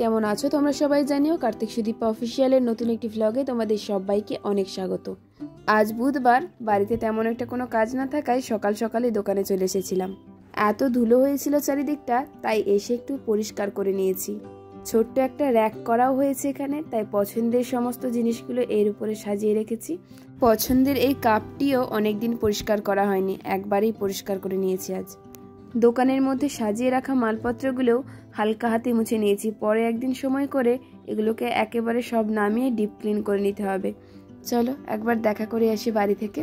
কেমন আছো তোমরা সবাই? জানিও। কার্তিক সুদীপা অফিসিয়ালের নতুন একটি ভ্লগে তোমাদের সবাইকে অনেক স্বাগত। আজ বুধবার, বাড়িতে তেমন একটা কোনো কাজ না থাকায় সকাল সকালে দোকানে চলে এসেছিলাম। এত ধুলো হয়েছিল চারিদিকটা, তাই এসে একটু পরিষ্কার করে নিয়েছি। ছোট্ট একটা র্যাক করাও হয়েছে এখানে, তাই পছন্দের সমস্ত জিনিসগুলো এর উপরে সাজিয়ে রেখেছি। পছন্দের এই কাপটিও অনেকদিন পরিষ্কার করা হয়নি, একবারেই পরিষ্কার করে নিয়েছি আজ। দোকানের মধ্যে সাজিয়ে রাখা মালপত্রগুলোও হালকা হাতে মুছে নিয়েছি। পরে একদিন সময় করে এগুলোকে একেবারে সব নামিয়ে ডিপ ক্লিন করে নিতে হবে। চলো একবার দেখা করে আসি বাড়ি থেকে।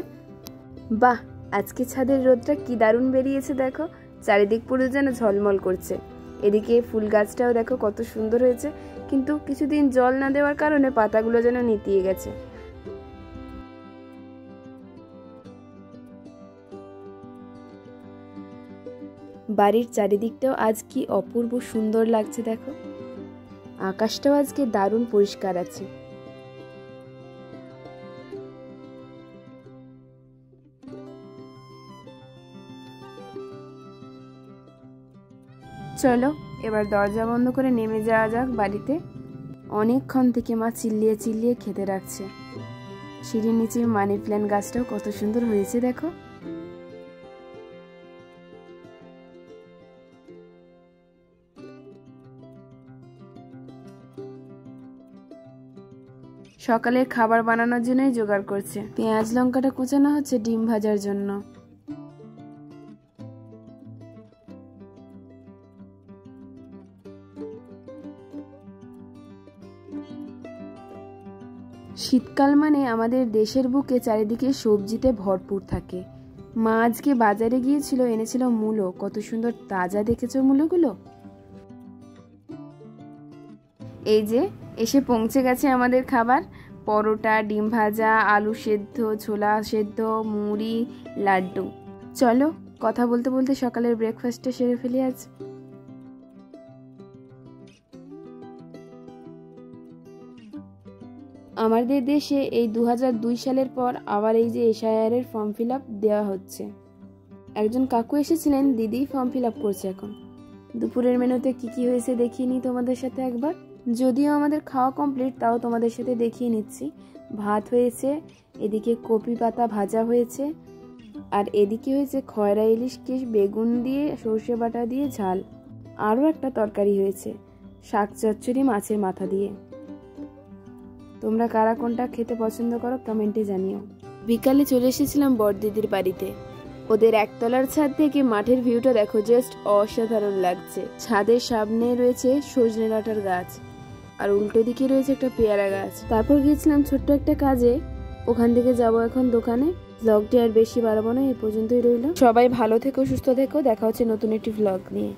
বাহ, আজকে ছাদের রোদটা কি দারুণ বেরিয়েছে দেখো, চারিদিক পুরো যেন ঝলমল করছে। এদিকে ফুল গাছটাও দেখো কত সুন্দর হয়েছে, কিন্তু কিছুদিন জল না দেওয়ার কারণে পাতাগুলো যেন নিতিয়ে গেছে। বাড়ির চারিদিকটাও আজ কি অপূর্ব সুন্দর লাগছে দেখো। আকাশটাও আজকে দারুণ পরিষ্কার আছে। চলো এবার দরজা বন্ধ করে নেমে যাওয়া যাক বাড়িতে। অনেকক্ষণ থেকে মা চিল্লিয়ে চিল্লিয়ে খেতে রাখছে। সিঁড়ির নিচে মানি প্ল্যান্ট গাছটাও কত সুন্দর হয়েছে দেখো। সকালের খাবার বানানোর জন্যই জোগাড় করছে। পেঁয়াজ লঙ্কাটা কুচানো হচ্ছে ডিম ভাজার জন্য। শীতকাল মানে আমাদের দেশের বুকে চারিদিকে সবজিতে ভরপুর থাকে। মা আজকে বাজারে গিয়েছিল, এনেছিল মূলো। কত সুন্দর তাজা দেখেছো মূলোগুলো। এই যে এসে পৌঁছে গেছে আমাদের খাবার। পরোটা, ডিম ভাজা, আলু সেদ্ধ, ছোলা সেদ্ধ, মুড়ি, লাড্ডু। চলো কথা বলতে বলতে সকালের ব্রেকফাস্টটা সেরে ফেলি আজ। আমাদের দেশে এই 2002 সালের পর আবার এই যে এসআইআর এর ফর্ম ফিল আপ দেওয়া হচ্ছে। একজন কাকু এসেছিলেন, দিদি ফর্ম ফিল আপ করছে এখন। দুপুরের মেনুতে কি কি হয়েছে দেখিয়ে নিই তোমাদের সাথে একবার। যদিও আমাদের খাওয়া কমপ্লিট, তাও তোমাদের সাথে দেখিয়ে নিচ্ছি। ভাত হয়েছে, এদিকে কপি পাতা ভাজা হয়েছে, আর এদিকে হয়েছে খয়রা ইলিশকে বেগুন দিয়ে সর্ষে বাটা দিয়ে ঝাল। আরও একটা তরকারি হয়েছে, শাক চচ্চড়ি মাছের মাথা দিয়ে। তোমরা কারা কোনটা খেতে পছন্দ করো কমেন্টে জানিও। বিকালে চলে এসেছিলাম বড়দিদির বাড়িতে। ওদের একতলার ছাদ থেকে মাঠের ভিউটা দেখো, জাস্ট অসাধারণ লাগছে। ছাদের সামনে রয়েছে সজনে ডাঁটার গাছ, আর উল্টো দিকে রয়েছে একটা পেয়ারা গাছ। তারপর গিয়েছিলাম ছোট্ট একটা কাজে, ওখান থেকে যাবো এখন দোকানে। ব্লগটি আর বেশি বাড়াবো না, এই পর্যন্তই রইল। সবাই ভালো থেকো, সুস্থ থেকো, দেখা হচ্ছে নতুন একটি ব্লগ নিয়ে।